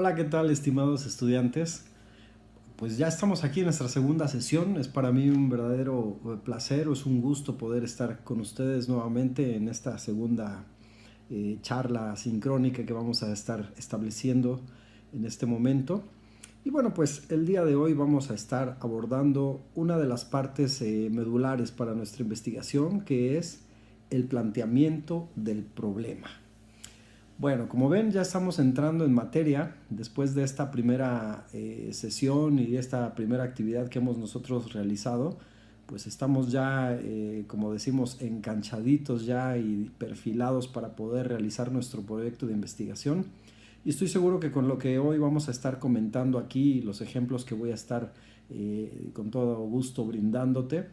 Hola, ¿qué tal, estimados estudiantes? Pues ya estamos aquí en nuestra segunda sesión. Es para mí un verdadero placer, es un gusto poder estar con ustedes nuevamente en esta segunda charla sincrónica que vamos a estar estableciendo en este momento. Y bueno, pues el día de hoy vamos a estar abordando una de las partes medulares para nuestra investigación, que es el planteamiento del problema. Bueno, como ven, ya estamos entrando en materia después de esta primera sesión y esta primera actividad que hemos nosotros realizado. Pues estamos ya, como decimos, enganchaditos ya y perfilados para poder realizar nuestro proyecto de investigación. Y estoy seguro que con lo que hoy vamos a estar comentando aquí, los ejemplos que voy a estar con todo gusto brindándote,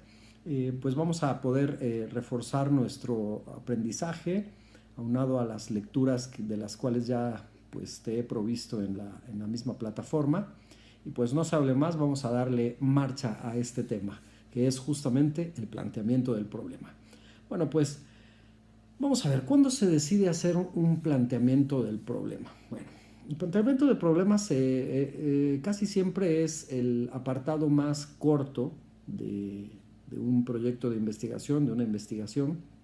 pues vamos a poder reforzar nuestro aprendizaje aunado a las lecturas de las cuales ya pues te he provisto en la misma plataforma. Y pues no se hable más, vamos a darle marcha a este tema, que es justamente el planteamiento del problema. Bueno, pues vamos a ver, ¿cuándo se decide hacer un planteamiento del problema? Bueno, el planteamiento del problema casi siempre es el apartado más corto de un proyecto de investigación, de una investigación,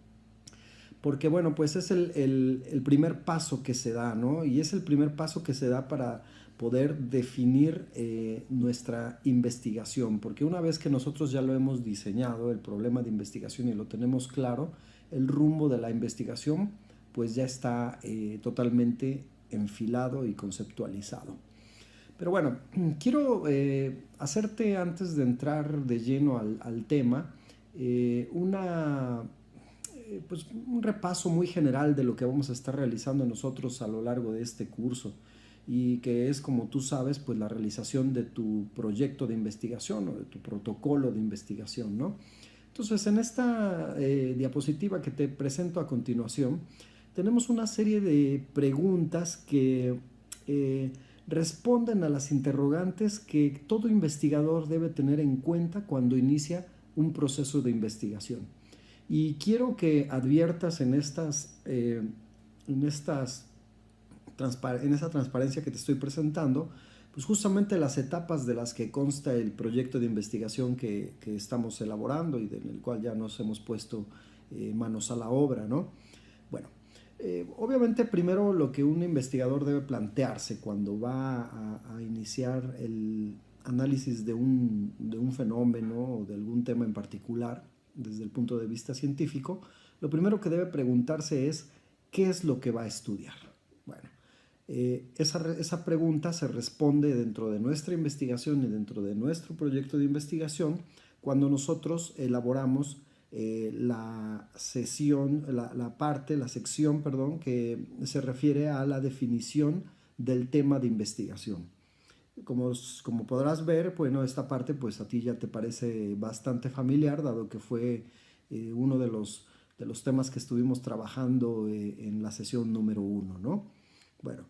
porque bueno, pues es el primer paso que se da, ¿no? Y es el primer paso que se da para poder definir nuestra investigación, porque una vez que nosotros ya lo hemos diseñado, el problema de investigación, y lo tenemos claro, el rumbo de la investigación pues ya está totalmente enfilado y conceptualizado. Pero bueno, quiero hacerte, antes de entrar de lleno al tema, pues un repaso muy general de lo que vamos a estar realizando nosotros a lo largo de este curso, y que es, como tú sabes, pues la realización de tu proyecto de investigación o de tu protocolo de investigación, ¿no? Entonces, en esta diapositiva que te presento a continuación, tenemos una serie de preguntas que responden a las interrogantes que todo investigador debe tener en cuenta cuando inicia un proceso de investigación. Y quiero que adviertas en esa transparencia que te estoy presentando, pues justamente las etapas de las que consta el proyecto de investigación que estamos elaborando y en el cual ya nos hemos puesto manos a la obra, ¿no? Bueno, obviamente primero lo que un investigador debe plantearse cuando va a iniciar el análisis de un fenómeno o de algún tema en particular desde el punto de vista científico, lo primero que debe preguntarse es ¿qué es lo que va a estudiar? Bueno, esa pregunta se responde dentro de nuestra investigación y dentro de nuestro proyecto de investigación cuando nosotros elaboramos la sección, perdón, que se refiere a la definición del tema de investigación. Como podrás ver, bueno, esta parte pues a ti ya te parece bastante familiar, dado que fue uno de los temas que estuvimos trabajando en la sesión número 1, ¿no? Bueno,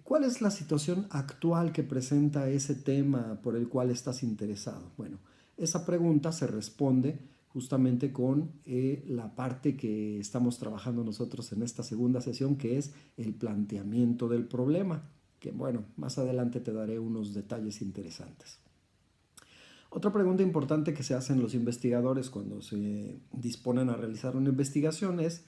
¿cuál es la situación actual que presenta ese tema por el cual estás interesado? Bueno, esa pregunta se responde justamente con la parte que estamos trabajando nosotros en esta segunda sesión, que es el planteamiento del problema, que bueno, más adelante te daré unos detalles interesantes. Otra pregunta importante que se hacen los investigadores cuando se disponen a realizar una investigación es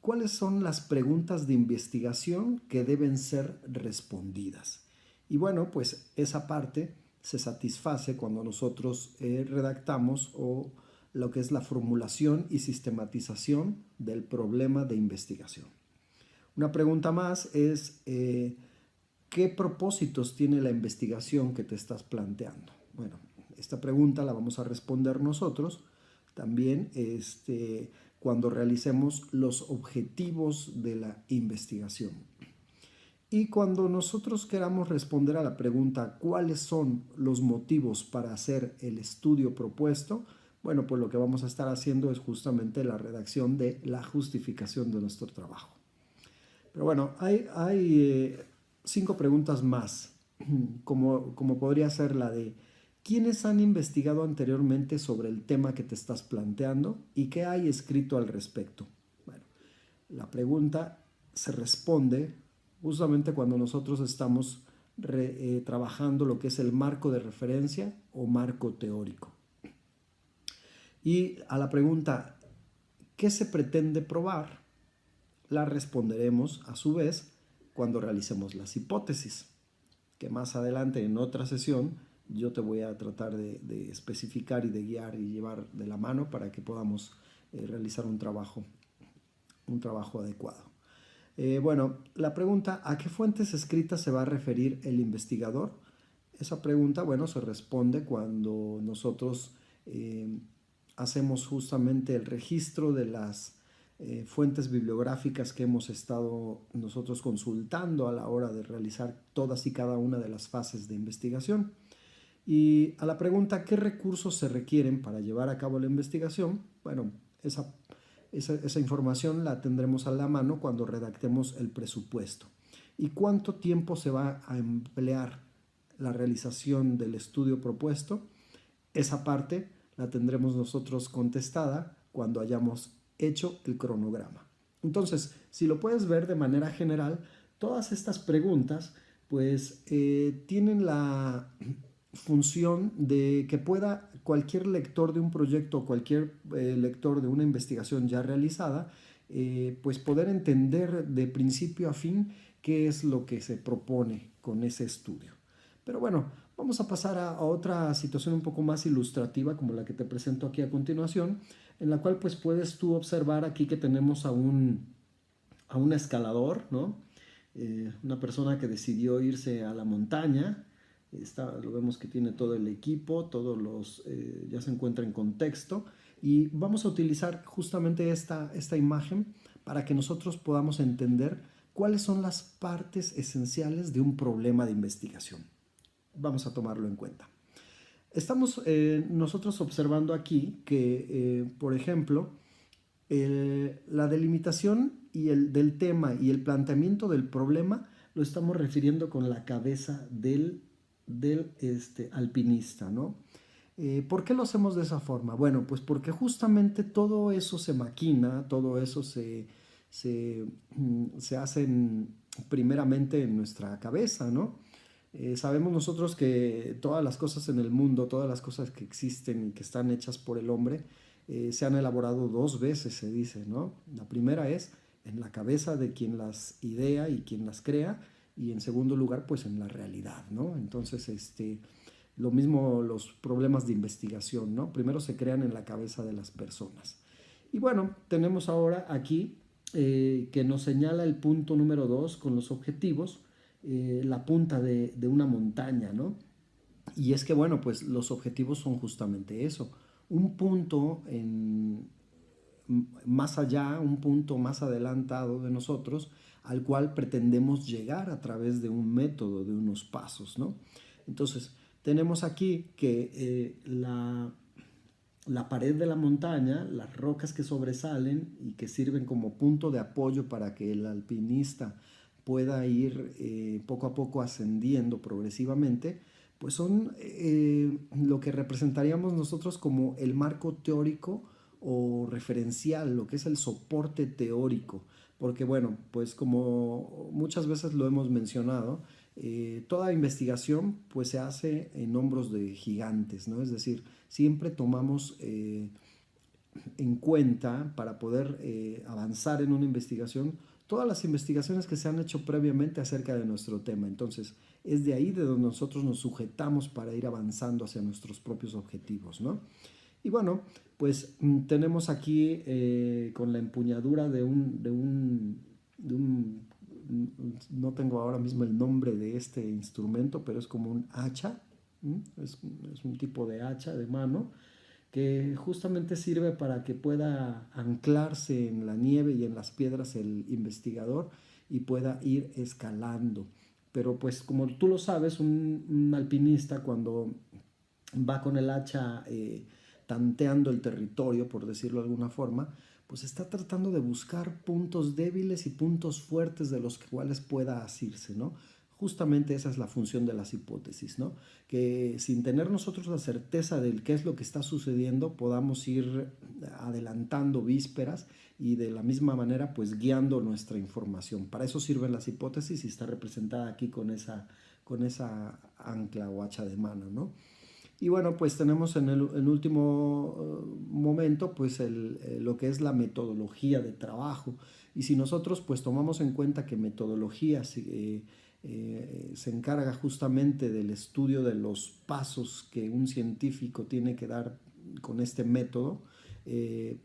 ¿cuáles son las preguntas de investigación que deben ser respondidas? Y bueno, pues esa parte se satisface cuando nosotros redactamos o lo que es la formulación y sistematización del problema de investigación. Una pregunta más es ¿qué propósitos tiene la investigación que te estás planteando? Bueno, esta pregunta la vamos a responder nosotros también cuando realicemos los objetivos de la investigación. Y cuando nosotros queramos responder a la pregunta ¿cuáles son los motivos para hacer el estudio propuesto? Bueno, pues lo que vamos a estar haciendo es justamente la redacción de la justificación de nuestro trabajo. Pero bueno, hay 5 preguntas más, como podría ser la de ¿quiénes han investigado anteriormente sobre el tema que te estás planteando y qué hay escrito al respecto? Bueno, la pregunta se responde justamente cuando nosotros estamos trabajando lo que es el marco de referencia o marco teórico. Y a la pregunta, ¿qué se pretende probar? La responderemos a su vez cuando realicemos las hipótesis, que más adelante en otra sesión yo te voy a tratar de especificar y de guiar y llevar de la mano para que podamos realizar un trabajo adecuado. Bueno, la pregunta, ¿a qué fuentes escritas se va a referir el investigador? Esa pregunta, bueno, se responde cuando nosotros hacemos justamente el registro de las fuentes bibliográficas que hemos estado nosotros consultando a la hora de realizar todas y cada una de las fases de investigación. Y a la pregunta, ¿qué recursos se requieren para llevar a cabo la investigación? Bueno, esa información la tendremos a la mano cuando redactemos el presupuesto. ¿Y cuánto tiempo se va a emplear la realización del estudio propuesto? Esa parte la tendremos nosotros contestada cuando hayamos hecho el cronograma. Entonces, si lo puedes ver de manera general, todas estas preguntas pues tienen la función de que pueda cualquier lector de un proyecto o cualquier lector de una investigación ya realizada pues poder entender de principio a fin qué es lo que se propone con ese estudio. Pero bueno, vamos a pasar a otra situación un poco más ilustrativa como la que te presento aquí a continuación, en la cual pues puedes tú observar aquí que tenemos a un escalador, ¿no? Una persona que decidió irse a la montaña. Lo vemos que tiene todo el equipo, ya se encuentra en contexto, y vamos a utilizar justamente esta imagen para que nosotros podamos entender cuáles son las partes esenciales de un problema de investigación. Vamos a tomarlo en cuenta. Estamos nosotros observando aquí que, por ejemplo, la delimitación del tema y el planteamiento del problema lo estamos refiriendo con la cabeza del alpinista, ¿no? ¿Por qué lo hacemos de esa forma? Bueno, pues porque justamente todo eso se maquina, todo eso se hace primeramente en nuestra cabeza, ¿no? Sabemos nosotros que todas las cosas en el mundo, todas las cosas que existen y que están hechas por el hombre, se han elaborado dos veces, se dice, ¿no? La primera es en la cabeza de quien las idea y quien las crea, y en segundo lugar, pues en la realidad, ¿no? Entonces, lo mismo los problemas de investigación, ¿no? Primero se crean en la cabeza de las personas. Y bueno, tenemos ahora aquí que nos señala el punto número 2 con los objetivos, la punta de una montaña, ¿no? Y es que, bueno, pues los objetivos son justamente eso, un punto más allá, un punto más adelantado de nosotros, al cual pretendemos llegar a través de un método, de unos pasos, ¿no? Entonces, tenemos aquí que la pared de la montaña, las rocas que sobresalen y que sirven como punto de apoyo para que el alpinista pueda ir poco a poco ascendiendo progresivamente, pues son lo que representaríamos nosotros como el marco teórico o referencial, lo que es el soporte teórico, porque bueno, pues como muchas veces lo hemos mencionado, toda investigación pues se hace en hombros de gigantes, ¿no? Es decir, siempre tomamos en cuenta para poder avanzar en una investigación todas las investigaciones que se han hecho previamente acerca de nuestro tema. Entonces, es de ahí de donde nosotros nos sujetamos para ir avanzando hacia nuestros propios objetivos, ¿no? Y bueno, pues tenemos aquí con la empuñadura de un, no tengo ahora mismo el nombre de este instrumento, pero es como un hacha, es un tipo de hacha de mano, que justamente sirve para que pueda anclarse en la nieve y en las piedras el investigador y pueda ir escalando. Pero pues como tú lo sabes, un alpinista cuando va con el hacha tanteando el territorio, por decirlo de alguna forma, pues está tratando de buscar puntos débiles y puntos fuertes de los cuales pueda asirse, ¿no? Justamente esa es la función de las hipótesis, ¿no? Que sin tener nosotros la certeza de qué es lo que está sucediendo, podamos ir adelantando vísperas y de la misma manera pues guiando nuestra información. Para eso sirven las hipótesis y está representada aquí con esa ancla o hacha de mano, ¿no? Y bueno, pues tenemos en el último momento pues lo que es la metodología de trabajo. Y si nosotros pues tomamos en cuenta que metodología se encarga justamente del estudio de los pasos que un científico tiene que dar con este método,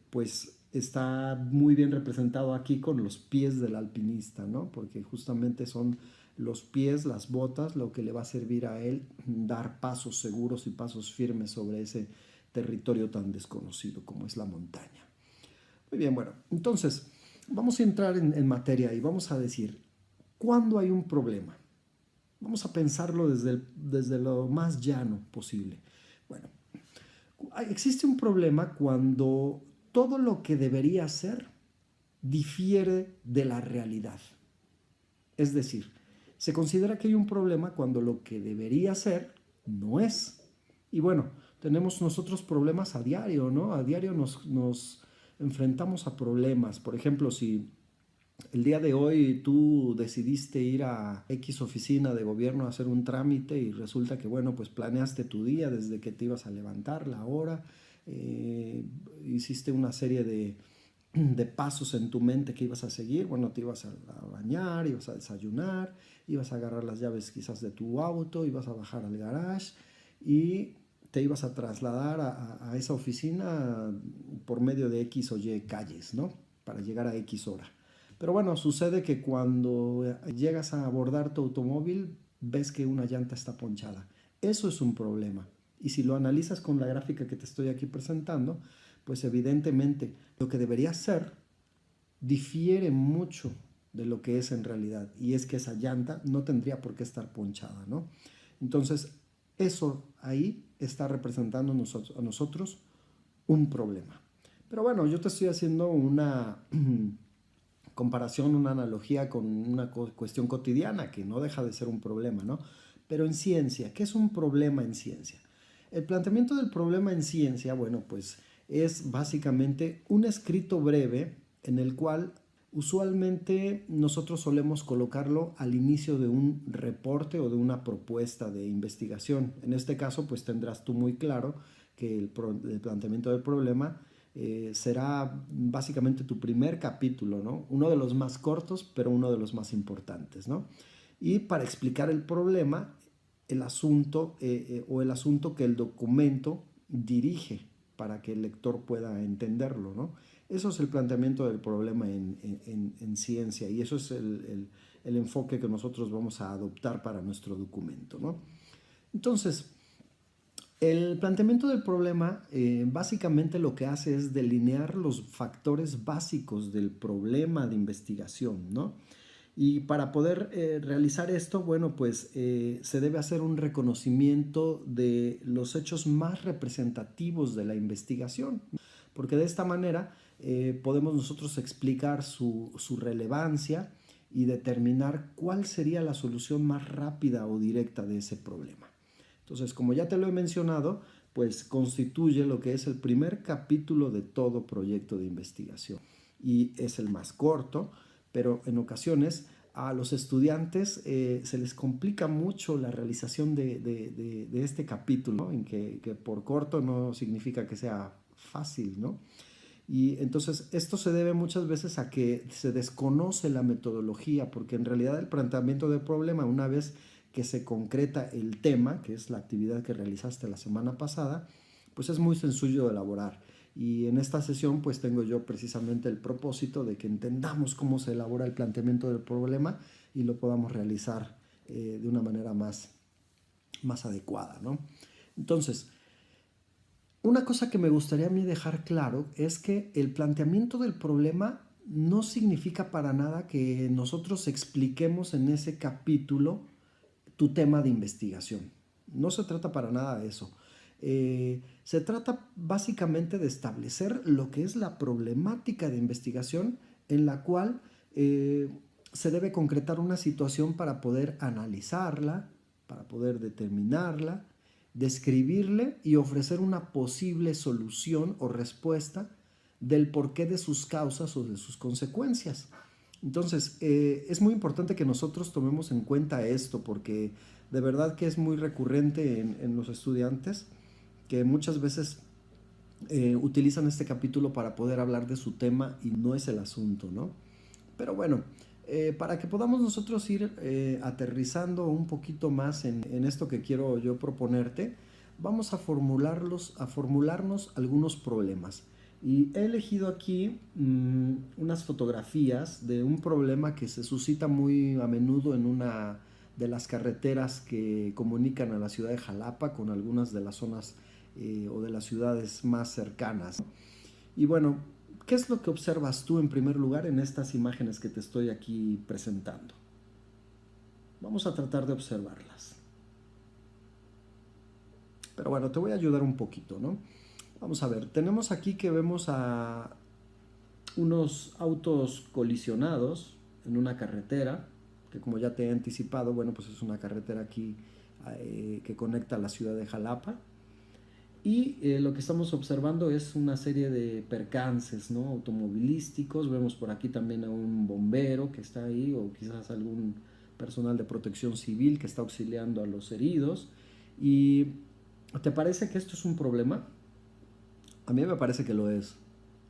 pues está muy bien representado aquí con los pies del alpinista, ¿no? Porque justamente son los pies, las botas, lo que le va a servir a él dar pasos seguros y pasos firmes sobre ese territorio tan desconocido como es la montaña. Muy bien, bueno, entonces vamos a entrar en materia y vamos a decir, ¿cuándo hay un problema? Vamos a pensarlo desde lo más llano posible. Bueno, existe un problema cuando todo lo que debería ser difiere de la realidad. Es decir, se considera que hay un problema cuando lo que debería ser no es. Y bueno, tenemos nosotros problemas a diario, ¿no? A diario nos enfrentamos a problemas. Por ejemplo, si el día de hoy tú decidiste ir a X oficina de gobierno a hacer un trámite y resulta que, bueno, pues planeaste tu día desde que te ibas a levantar, la hora, hiciste una serie de pasos en tu mente que ibas a seguir. Bueno, te ibas a bañar, ibas a desayunar, ibas a agarrar las llaves quizás de tu auto, ibas a bajar al garage y te ibas a trasladar a esa oficina por medio de X o Y calles, ¿no? Para llegar a X hora. Pero bueno, sucede que cuando llegas a abordar tu automóvil, ves que una llanta está ponchada. Eso es un problema. Y si lo analizas con la gráfica que te estoy aquí presentando, pues evidentemente lo que debería ser difiere mucho de lo que es en realidad. Y es que esa llanta no tendría por qué estar ponchada, ¿no? Entonces, eso ahí está representando a nosotros un problema. Pero bueno, yo te estoy haciendo una comparación, una analogía con una cuestión cotidiana que no deja de ser un problema, ¿no? Pero en ciencia, ¿qué es un problema en ciencia? El planteamiento del problema en ciencia, bueno, pues es básicamente un escrito breve en el cual usualmente nosotros solemos colocarlo al inicio de un reporte o de una propuesta de investigación. En este caso, pues tendrás tú muy claro que el planteamiento del problema será básicamente tu primer capítulo, ¿no? Uno de los más cortos, pero uno de los más importantes, ¿no? Y para explicar el problema, el asunto o el asunto que el documento dirige para que el lector pueda entenderlo, ¿no? Eso es el planteamiento del problema en ciencia y eso es el enfoque que nosotros vamos a adoptar para nuestro documento, ¿no? Entonces, el planteamiento del problema básicamente lo que hace es delinear los factores básicos del problema de investigación, ¿no? Y para poder realizar esto, bueno, pues se debe hacer un reconocimiento de los hechos más representativos de la investigación, porque de esta manera podemos nosotros explicar su relevancia y determinar cuál sería la solución más rápida o directa de ese problema. Entonces, como ya te lo he mencionado, pues constituye lo que es el primer capítulo de todo proyecto de investigación y es el más corto, pero en ocasiones a los estudiantes se les complica mucho la realización de este capítulo, ¿no? En que por corto no significa que sea fácil, ¿no? Y entonces esto se debe muchas veces a que se desconoce la metodología, porque en realidad el planteamiento del problema, una vez que se concreta el tema, que es la actividad que realizaste la semana pasada, pues es muy sencillo de elaborar. Y en esta sesión pues tengo yo precisamente el propósito de que entendamos cómo se elabora el planteamiento del problema y lo podamos realizar de una manera más adecuada, ¿no? Entonces, una cosa que me gustaría a mí dejar claro es que el planteamiento del problema no significa para nada que nosotros expliquemos en ese capítulo tu tema de investigación. No se trata para nada de eso. Se trata básicamente de establecer lo que es la problemática de investigación en la cual se debe concretar una situación para poder analizarla, para poder determinarla, describirle y ofrecer una posible solución o respuesta del porqué de sus causas o de sus consecuencias. Entonces, es muy importante que nosotros tomemos en cuenta esto porque de verdad que es muy recurrente en los estudiantes que muchas veces utilizan este capítulo para poder hablar de su tema y no es el asunto, ¿no? Pero bueno, para que podamos nosotros ir aterrizando un poquito más en esto que quiero yo proponerte, vamos a formularnos algunos problemas. Y he elegido aquí unas fotografías de un problema que se suscita muy a menudo en una de las carreteras que comunican a la ciudad de Jalapa con algunas de las zonas o de las ciudades más cercanas. Y bueno, ¿qué es lo que observas tú en primer lugar en estas imágenes que te estoy aquí presentando? Vamos a tratar de observarlas. Pero bueno, te voy a ayudar un poquito, ¿no? Vamos a ver, tenemos aquí que vemos a unos autos colisionados en una carretera, que como ya te he anticipado, bueno, pues es una carretera aquí que conecta a la ciudad de Jalapa. Y lo que estamos observando es una serie de percances, ¿no? Automovilísticos. Vemos por aquí también a un bombero que está ahí, o quizás algún personal de protección civil que está auxiliando a los heridos. ¿Y te parece que esto es un problema? A mí me parece que lo es,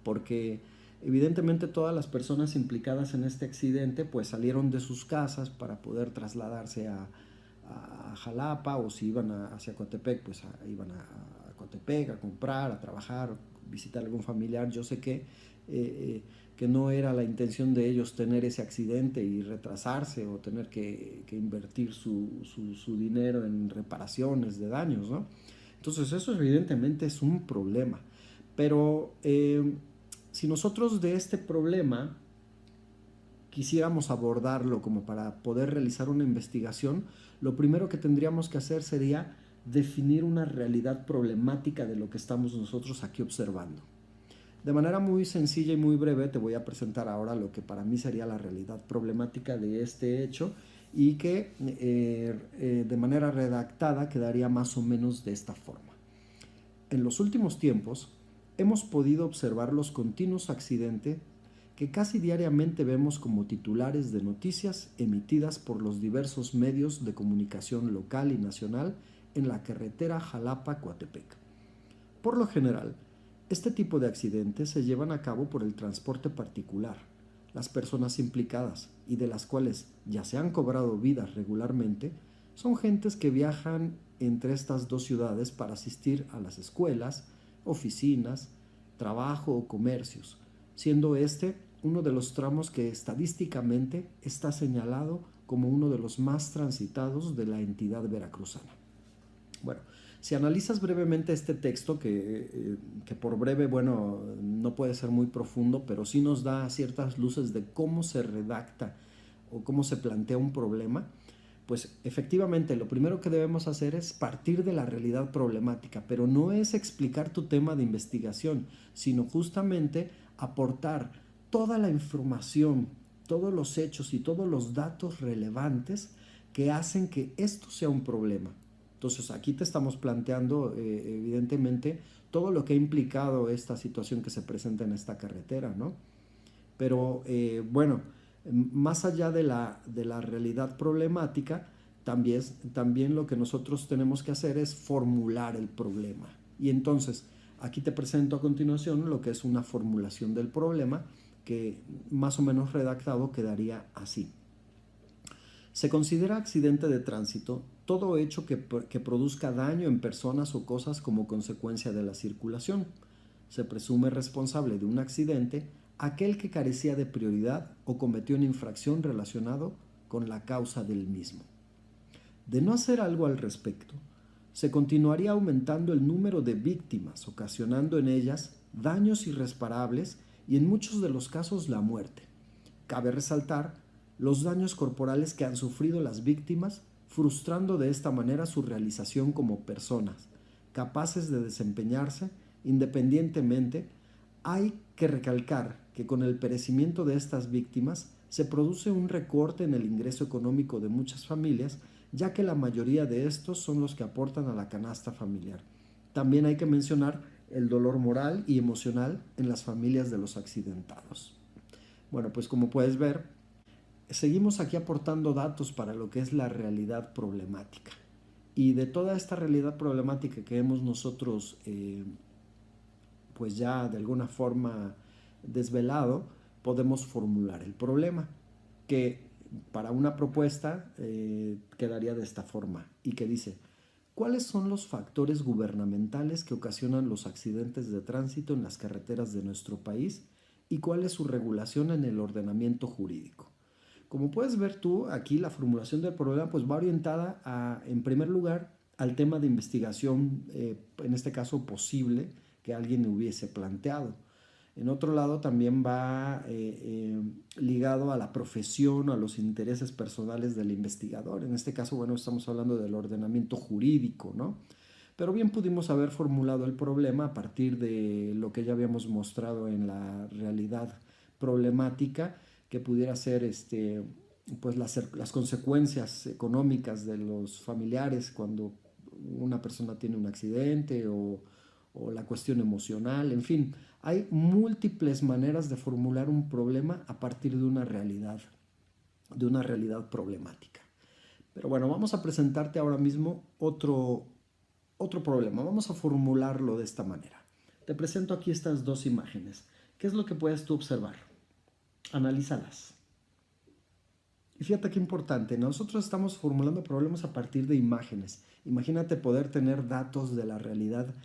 porque evidentemente todas las personas implicadas en este accidente pues salieron de sus casas para poder trasladarse a Jalapa, o si iban hacia Coatepec, pues iban a Coatepec a comprar, a trabajar, visitar a algún familiar. Yo sé que no era la intención de ellos tener ese accidente y retrasarse o tener que invertir su dinero en reparaciones de daños, ¿no? Entonces eso evidentemente es un problema. Pero si nosotros de este problema quisiéramos abordarlo como para poder realizar una investigación, lo primero que tendríamos que hacer sería definir una realidad problemática de lo que estamos nosotros aquí observando. De manera muy sencilla y muy breve te voy a presentar ahora lo que para mí sería la realidad problemática de este hecho y que de manera redactada quedaría más o menos de esta forma. En los últimos tiempos hemos podido observar los continuos accidentes que casi diariamente vemos como titulares de noticias emitidas por los diversos medios de comunicación local y nacional en la carretera Jalapa-Coatepec. Por lo general, este tipo de accidentes se llevan a cabo por el transporte particular. Las personas implicadas, y de las cuales ya se han cobrado vidas regularmente, son gentes que viajan entre estas dos ciudades para asistir a las escuelas, oficinas, trabajo o comercios, siendo este uno de los tramos que estadísticamente está señalado como uno de los más transitados de la entidad veracruzana. Bueno, si analizas brevemente este texto, que por breve, bueno, no puede ser muy profundo, pero sí nos da ciertas luces de cómo se redacta o cómo se plantea un problema, pues efectivamente lo primero que debemos hacer es partir de la realidad problemática, pero no es explicar tu tema de investigación, sino justamente aportar toda la información, todos los hechos y todos los datos relevantes que hacen que esto sea un problema. Entonces aquí te estamos planteando evidentemente todo lo que ha implicado esta situación que se presenta en esta carretera, ¿no? Pero bueno, más allá de la realidad problemática, también lo que nosotros tenemos que hacer es formular el problema. Y entonces aquí te presento a continuación lo que es una formulación del problema, que más o menos redactado quedaría así. Se considera accidente de tránsito todo hecho que produzca daño en personas o cosas como consecuencia de la circulación. Se presume responsable de un accidente aquel que carecía de prioridad o cometió una infracción relacionada con la causa del mismo. De no hacer algo al respecto, se continuaría aumentando el número de víctimas, ocasionando en ellas daños irreparables y en muchos de los casos la muerte. Cabe resaltar los daños corporales que han sufrido las víctimas, frustrando de esta manera su realización como personas, capaces de desempeñarse independientemente. Hay que recalcar que con el perecimiento de estas víctimas se produce un recorte en el ingreso económico de muchas familias, ya que la mayoría de estos son los que aportan a la canasta familiar. También hay que mencionar el dolor moral y emocional en las familias de los accidentados. Bueno, pues como puedes ver, seguimos aquí aportando datos para lo que es la realidad problemática. Y de toda esta realidad problemática que hemos nosotros pues ya de alguna forma desvelado, podemos formular el problema, que para una propuesta quedaría de esta forma y que dice: ¿cuáles son los factores gubernamentales que ocasionan los accidentes de tránsito en las carreteras de nuestro país y cuál es su regulación en el ordenamiento jurídico? Como puedes ver tú, aquí la formulación del problema pues va orientada en primer lugar al tema de investigación, en este caso posible, que alguien hubiese planteado. En otro lado también va ligado a la profesión, a los intereses personales del investigador. En este caso, bueno, estamos hablando del ordenamiento jurídico, ¿no? Pero bien pudimos haber formulado el problema a partir de lo que ya habíamos mostrado en la realidad problemática, que pudiera ser pues las consecuencias económicas de los familiares cuando una persona tiene un accidente o la cuestión emocional, en fin, hay múltiples maneras de formular un problema a partir de una realidad problemática. Pero bueno, vamos a presentarte ahora mismo otro problema. Vamos a formularlo de esta manera. Te presento aquí estas dos imágenes. ¿Qué es lo que puedes tú observar? Analízalas. Y fíjate qué importante, nosotros estamos formulando problemas a partir de imágenes. Imagínate poder tener datos de la realidad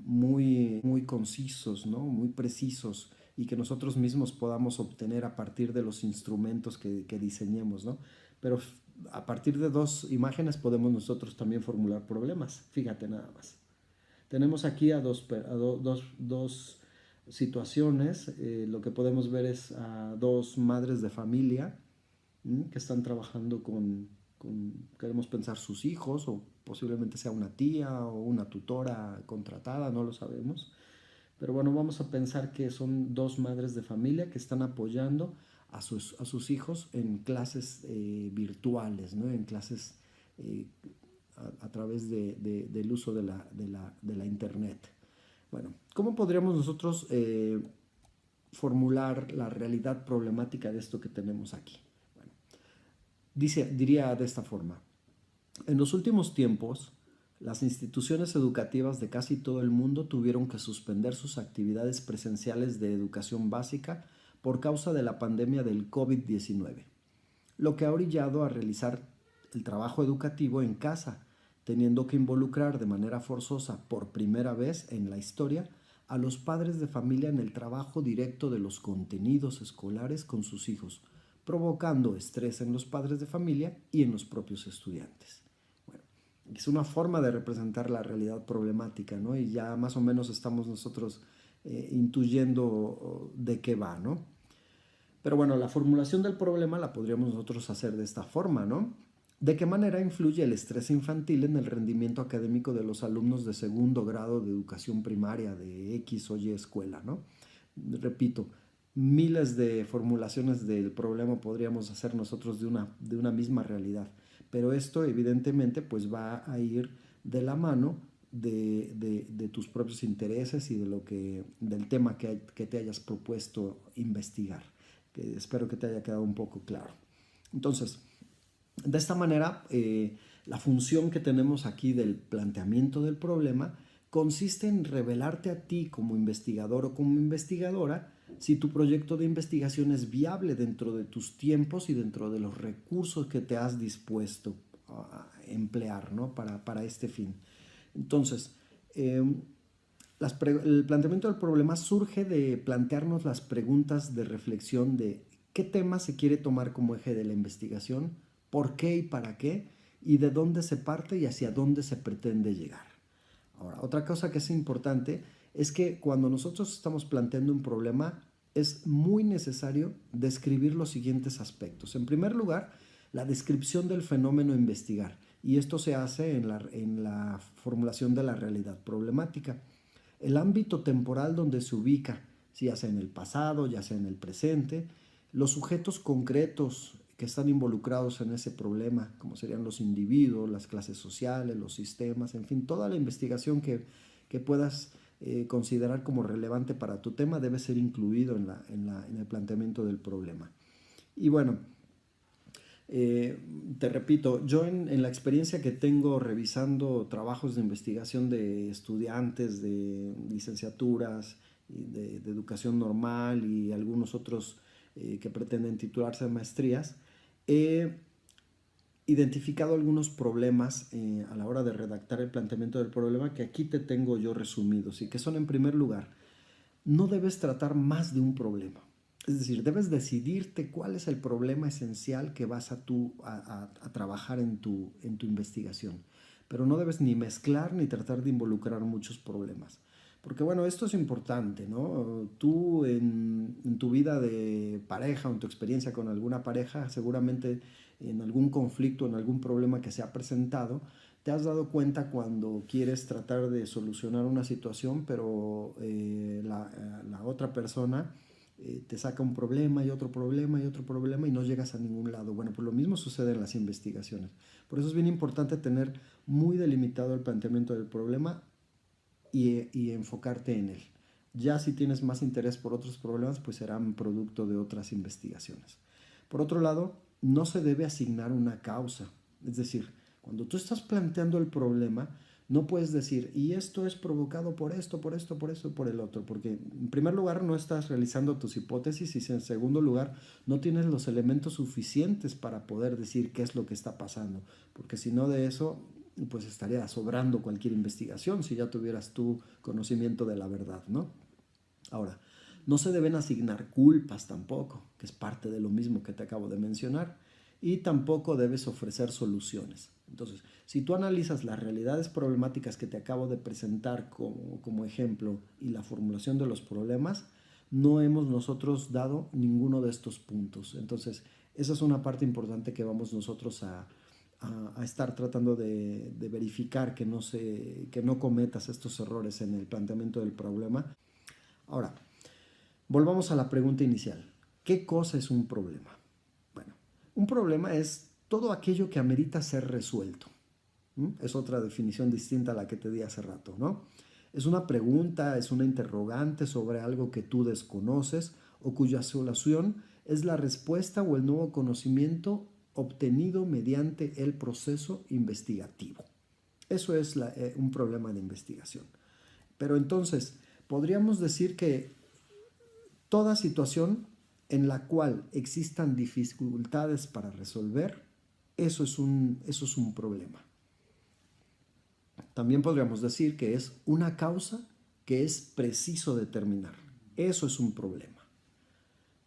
muy concisos, ¿no? Muy precisos, y que nosotros mismos podamos obtener a partir de los instrumentos que diseñemos, ¿no? Pero a partir de dos imágenes podemos nosotros también formular problemas. Fíjate nada más. Tenemos aquí a dos situaciones. Lo que podemos ver es a dos madres de familia que están trabajando queremos pensar, sus hijos, o posiblemente sea una tía o una tutora contratada, no lo sabemos. Pero bueno, vamos a pensar que son dos madres de familia que están apoyando a sus hijos en clases virtuales, ¿no? En clases a través del uso de la internet. Bueno, ¿cómo podríamos nosotros formular la realidad problemática de esto que tenemos aquí? Bueno, diría de esta forma: en los últimos tiempos, las instituciones educativas de casi todo el mundo tuvieron que suspender sus actividades presenciales de educación básica por causa de la pandemia del COVID-19, lo que ha orillado a realizar el trabajo educativo en casa, teniendo que involucrar de manera forzosa por primera vez en la historia a los padres de familia en el trabajo directo de los contenidos escolares con sus hijos, provocando estrés en los padres de familia y en los propios estudiantes. Bueno, es una forma de representar la realidad problemática, ¿no? Y ya más o menos estamos nosotros intuyendo de qué va, ¿no? Pero bueno, la formulación del problema la podríamos nosotros hacer de esta forma, ¿no? ¿De qué manera influye el estrés infantil en el rendimiento académico de los alumnos de segundo grado de educación primaria de X o Y escuela, ¿no? Repito, miles de formulaciones del problema podríamos hacer nosotros de una misma realidad, pero esto evidentemente pues va a ir de la mano de tus propios intereses y del tema que te hayas propuesto investigar, que espero que te haya quedado un poco claro. Entonces, de esta manera, la función que tenemos aquí del planteamiento del problema consiste en revelarte a ti como investigador o como investigadora si tu proyecto de investigación es viable dentro de tus tiempos y dentro de los recursos que te has dispuesto a emplear, ¿no? para este fin. Entonces, el planteamiento del problema surge de plantearnos las preguntas de reflexión de qué tema se quiere tomar como eje de la investigación, por qué y para qué, y de dónde se parte y hacia dónde se pretende llegar. Ahora, otra cosa que es importante es que cuando nosotros estamos planteando un problema, es muy necesario describir los siguientes aspectos. En primer lugar, la descripción del fenómeno a investigar, y esto se hace en la formulación de la realidad problemática. El ámbito temporal donde se ubica, ya sea en el pasado, ya sea en el presente, los sujetos concretos que están involucrados en ese problema, como serían los individuos, las clases sociales, los sistemas, en fin, toda la investigación que puedas considerar como relevante para tu tema debe ser incluido en el planteamiento del problema. Y bueno, te repito, yo en la experiencia que tengo revisando trabajos de investigación de estudiantes de licenciaturas, de educación normal y algunos otros que pretenden titularse de maestrías, he identificado algunos problemas a la hora de redactar el planteamiento del problema que aquí te tengo yo resumidos y que son, en primer lugar, no debes tratar más de un problema. Es decir, debes decidirte cuál es el problema esencial que vas a trabajar en tu investigación. Pero no debes ni mezclar ni tratar de involucrar muchos problemas. Porque bueno, esto es importante, ¿no? Tú en tu vida de pareja o en tu experiencia con alguna pareja, seguramente en algún conflicto, en algún problema que se ha presentado, te has dado cuenta cuando quieres tratar de solucionar una situación, pero la otra persona te saca un problema y otro problema y otro problema y no llegas a ningún lado. Bueno, pues lo mismo sucede en las investigaciones. Por eso es bien importante tener muy delimitado el planteamiento del problema y enfocarte en él. Ya si tienes más interés por otros problemas, pues serán producto de otras investigaciones. Por otro lado, no se debe asignar una causa. Es decir, cuando tú estás planteando el problema, no puedes decir, y esto es provocado por esto, por esto, por esto, por el otro, porque en primer lugar no estás realizando tus hipótesis y en segundo lugar no tienes los elementos suficientes para poder decir qué es lo que está pasando, porque si no de eso, pues estaría sobrando cualquier investigación si ya tuvieras tu conocimiento de la verdad, ¿no? Ahora, no se deben asignar culpas tampoco, que es parte de lo mismo que te acabo de mencionar, y tampoco debes ofrecer soluciones. Entonces, si tú analizas las realidades problemáticas que te acabo de presentar como ejemplo y la formulación de los problemas, no hemos nosotros dado ninguno de estos puntos. Entonces, esa es una parte importante que vamos nosotros a estar tratando de verificar que no cometas estos errores en el planteamiento del problema. Ahora, volvamos a la pregunta inicial. ¿Qué cosa es un problema? Bueno, un problema es todo aquello que amerita ser resuelto. Es otra definición distinta a la que te di hace rato, ¿no? Es una pregunta, es una interrogante sobre algo que tú desconoces o cuya solución es la respuesta o el nuevo conocimiento obtenido mediante el proceso investigativo. Eso es un problema de investigación. Pero entonces, podríamos decir que toda situación en la cual existan dificultades para resolver, eso es un problema. También podríamos decir que es una causa que es preciso determinar. Eso es un problema.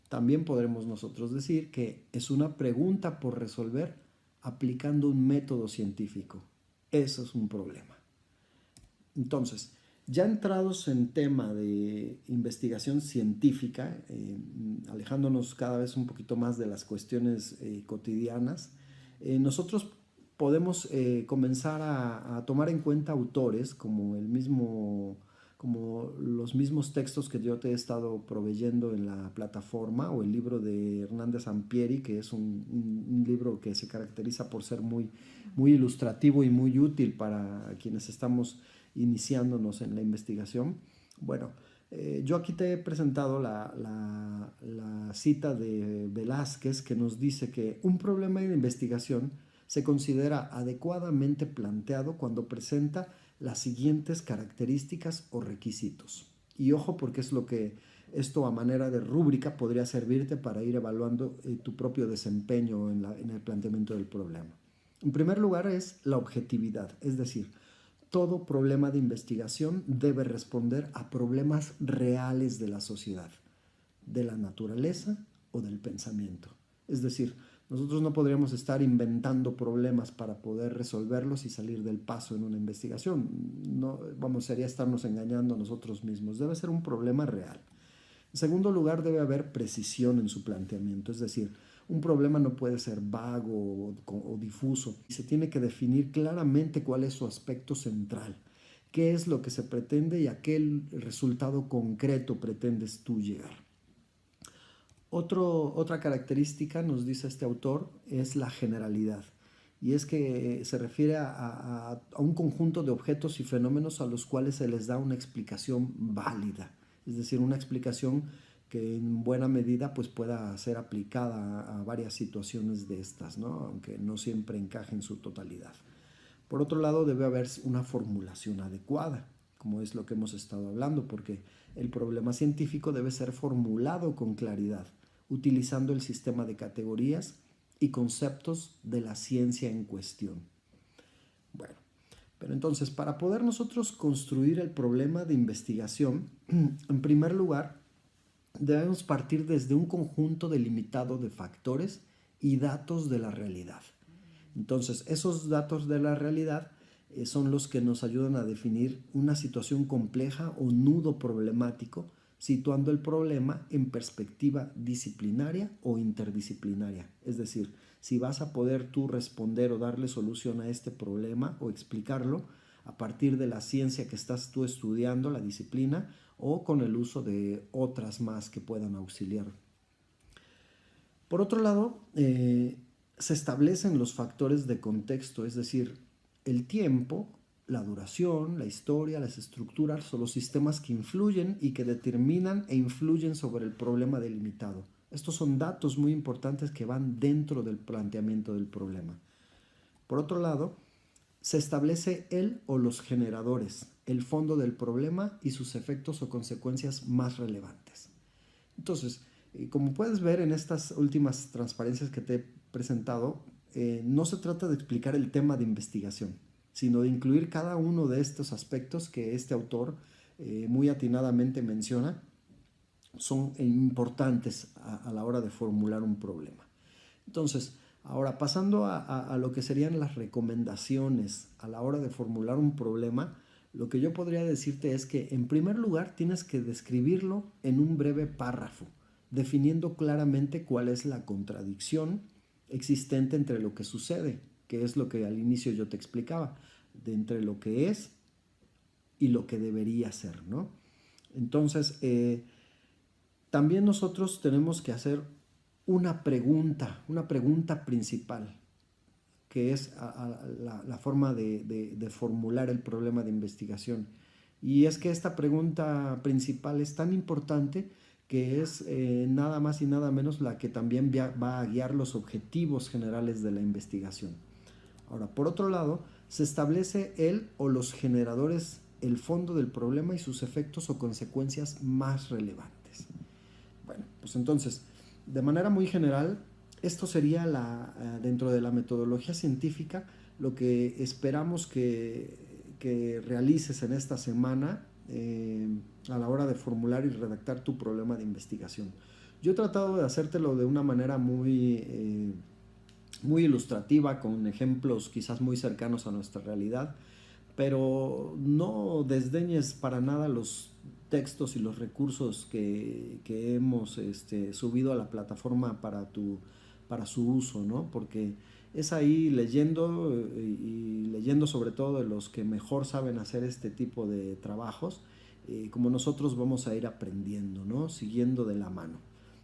También podremos nosotros decir que es una pregunta por resolver aplicando un método científico. Eso es un problema. Entonces, ya entrados en tema de investigación científica, alejándonos cada vez un poquito más de las cuestiones cotidianas, nosotros podemos comenzar a tomar en cuenta autores como los mismos textos que yo te he estado proveyendo en la plataforma, o el libro de Hernández Sampieri, que es un libro que se caracteriza por ser muy, muy ilustrativo y muy útil para quienes estamos iniciándonos en la investigación. Bueno, yo aquí te he presentado la cita de Velázquez, que nos dice que un problema de investigación se considera adecuadamente planteado cuando presenta las siguientes características o requisitos. Y ojo, porque es lo que esto a manera de rúbrica podría servirte para ir evaluando tu propio desempeño en el planteamiento del problema. En primer lugar es la objetividad, es decir, todo problema de investigación debe responder a problemas reales de la sociedad, de la naturaleza o del pensamiento. Es decir, nosotros no podríamos estar inventando problemas para poder resolverlos y salir del paso en una investigación. No, sería estarnos engañando a nosotros mismos. Debe ser un problema real. En segundo lugar, debe haber precisión en su planteamiento, es decir, un problema no puede ser vago o difuso. Se tiene que definir claramente cuál es su aspecto central, qué es lo que se pretende y a qué resultado concreto pretendes tú llegar. Otra característica, nos dice este autor, es la generalidad. Y es que se refiere a un conjunto de objetos y fenómenos a los cuales se les da una explicación válida. Es decir, una explicación que en buena medida pues, pueda ser aplicada a varias situaciones de estas, ¿no? Aunque no siempre encaje en su totalidad. Por otro lado, debe haber una formulación adecuada, como es lo que hemos estado hablando, porque el problema científico debe ser formulado con claridad, utilizando el sistema de categorías y conceptos de la ciencia en cuestión. Bueno, pero entonces, para poder nosotros construir el problema de investigación, en primer lugar, debemos partir desde un conjunto delimitado de factores y datos de la realidad. Entonces, esos datos de la realidad son los que nos ayudan a definir una situación compleja o nudo problemático, situando el problema en perspectiva disciplinaria o interdisciplinaria. Es decir, si vas a poder tú responder o darle solución a este problema o explicarlo a partir de la ciencia que estás tú estudiando, la disciplina, o con el uso de otras más que puedan auxiliar. Por otro lado, se establecen los factores de contexto, es decir, el tiempo, la duración, la historia, las estructuras o los sistemas que influyen y que determinan e influyen sobre el problema delimitado. Estos son datos muy importantes que van dentro del planteamiento del problema. Por otro lado, se establece el o los generadores, el fondo del problema y sus efectos o consecuencias más relevantes. Entonces, como puedes ver en estas últimas transparencias que te he presentado, no se trata de explicar el tema de investigación, sino de incluir cada uno de estos aspectos que este autor muy atinadamente menciona, son importantes a la hora de formular un problema. Entonces, ahora pasando a lo que serían las recomendaciones a la hora de formular un problema, lo que yo podría decirte es que en primer lugar tienes que describirlo en un breve párrafo, definiendo claramente cuál es la contradicción existente entre lo que sucede, que es lo que al inicio yo te explicaba, de entre lo que es y lo que debería ser, ¿no? Entonces, también nosotros tenemos que hacer una pregunta principal, que es la forma de formular el problema de investigación. Y es que esta pregunta principal es tan importante que es nada más y nada menos la que también va a guiar los objetivos generales de la investigación. Ahora, por otro lado, se establece el o los generadores, el fondo del problema y sus efectos o consecuencias más relevantes. Bueno, pues entonces, de manera muy general, esto sería dentro de la metodología científica lo que esperamos que realices en esta semana a la hora de formular y redactar tu problema de investigación. Yo he tratado de hacértelo de una manera muy ilustrativa, con ejemplos quizás muy cercanos a nuestra realidad, pero no desdeñes para nada los textos y los recursos que hemos subido a la plataforma para su uso, ¿no? Porque es ahí leyendo y leyendo sobre todo de los que mejor saben hacer este tipo de trabajos, como nosotros vamos a ir aprendiendo, ¿no? Siguiendo de la mano.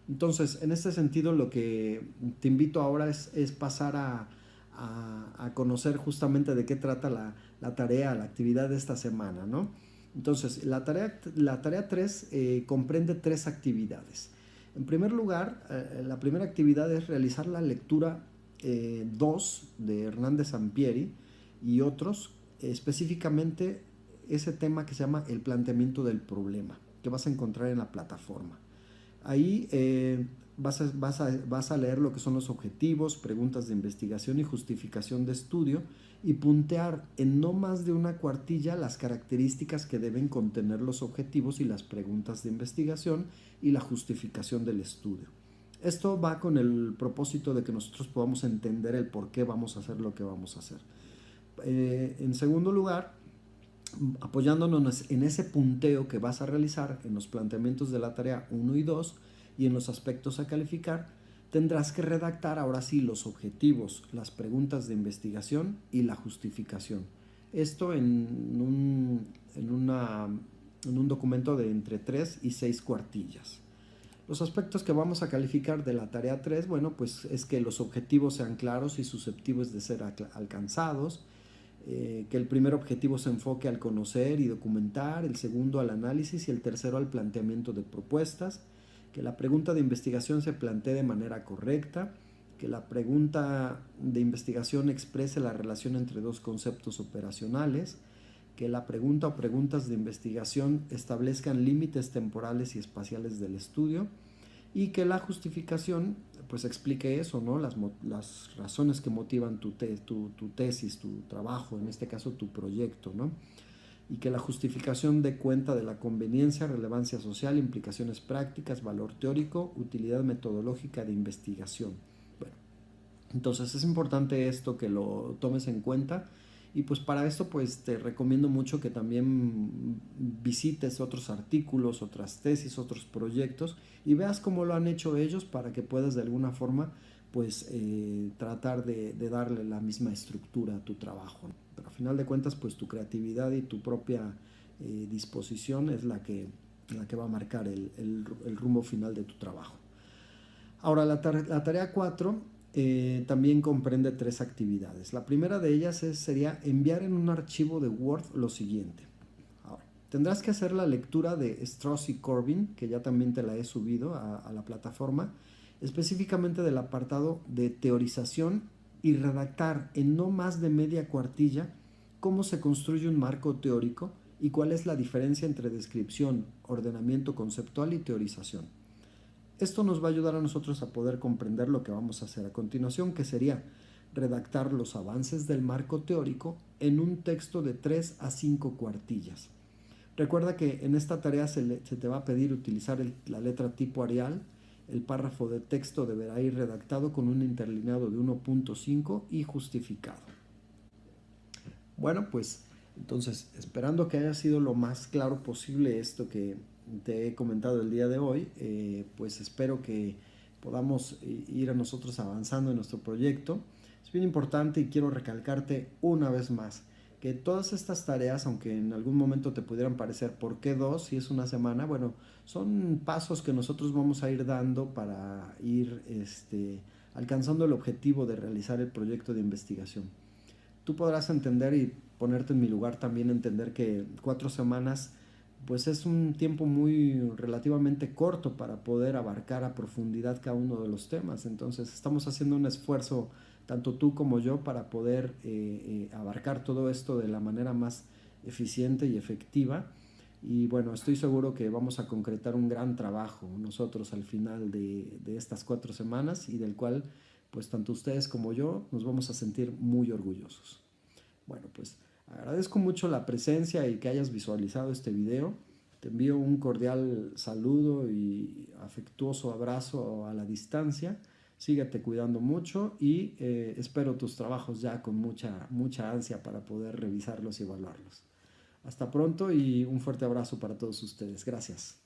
Entonces, en este sentido, lo que te invito ahora es pasar a conocer justamente de qué trata la tarea, la actividad de esta semana, ¿no? Entonces, la tarea 3 comprende 3 actividades. En primer lugar, la primera actividad es realizar la lectura 2 de Hernández Sampieri y otros, específicamente ese tema que se llama el planteamiento del problema, que vas a encontrar en la plataforma. Ahí vas a leer lo que son los objetivos, preguntas de investigación y justificación de estudio, y puntear en no más de una cuartilla las características que deben contener los objetivos y las preguntas de investigación y la justificación del estudio. Esto va con el propósito de que nosotros podamos entender el por qué vamos a hacer lo que vamos a hacer. En segundo lugar, apoyándonos en ese punteo que vas a realizar en los planteamientos de la tarea 1 y 2 y en los aspectos a calificar, tendrás que redactar ahora sí los objetivos, las preguntas de investigación y la justificación. Esto en un documento de entre 3 y 6 cuartillas. Los aspectos que vamos a calificar de la tarea 3, bueno, pues es que los objetivos sean claros y susceptibles de ser alcanzados, que el primer objetivo se enfoque al conocer y documentar, el segundo al análisis y el tercero al planteamiento de propuestas, que la pregunta de investigación se plantee de manera correcta, que la pregunta de investigación exprese la relación entre dos conceptos operacionales, que la pregunta o preguntas de investigación establezcan límites temporales y espaciales del estudio y que la justificación pues explique eso, ¿no? Las razones que motivan tu tesis, tu trabajo, en este caso tu proyecto, ¿no? Y que la justificación dé cuenta de la conveniencia, relevancia social, implicaciones prácticas, valor teórico, utilidad metodológica de investigación. Bueno, entonces es importante esto que lo tomes en cuenta y pues para esto pues te recomiendo mucho que también visites otros artículos, otras tesis, otros proyectos y veas cómo lo han hecho ellos para que puedas de alguna forma pues tratar de darle la misma estructura a tu trabajo. Pero a final de cuentas pues tu creatividad y tu propia disposición es la que va a marcar el rumbo final de tu trabajo. Ahora la tarea 4 también comprende 3 actividades. La primera de ellas sería enviar en un archivo de Word lo siguiente. Ahora, tendrás que hacer la lectura de Strauss y Corbin, que ya también te la he subido a la plataforma, específicamente del apartado de teorización y redactar en no más de media cuartilla cómo se construye un marco teórico y cuál es la diferencia entre descripción, ordenamiento conceptual y teorización. Esto nos va a ayudar a nosotros a poder comprender lo que vamos a hacer a continuación, que sería redactar los avances del marco teórico en un texto de 3 a 5 cuartillas. Recuerda que en esta tarea se te va a pedir utilizar la letra tipo Arial. El párrafo de texto deberá ir redactado con un interlineado de 1.5 y justificado. Bueno, pues entonces, esperando que haya sido lo más claro posible esto que te he comentado el día de hoy, pues espero que podamos ir a nosotros avanzando en nuestro proyecto. Es bien importante y quiero recalcarte una vez más que todas estas tareas, aunque en algún momento te pudieran parecer ¿por qué 2 si es una semana? Bueno, son pasos que nosotros vamos a ir dando para ir alcanzando el objetivo de realizar el proyecto de investigación. Tú podrás entender y ponerte en mi lugar también, entender que 4 semanas pues es un tiempo muy relativamente corto para poder abarcar a profundidad cada uno de los temas. Entonces estamos haciendo un esfuerzo, tanto tú como yo, para poder abarcar todo esto de la manera más eficiente y efectiva. Y bueno, estoy seguro que vamos a concretar un gran trabajo nosotros al final de estas 4 semanas y del cual pues tanto ustedes como yo nos vamos a sentir muy orgullosos. Bueno, pues agradezco mucho la presencia y que hayas visualizado este video. Te envío un cordial saludo y afectuoso abrazo a la distancia. Síguete cuidando mucho y espero tus trabajos ya con mucha ansia para poder revisarlos y evaluarlos. Hasta pronto y un fuerte abrazo para todos ustedes. Gracias.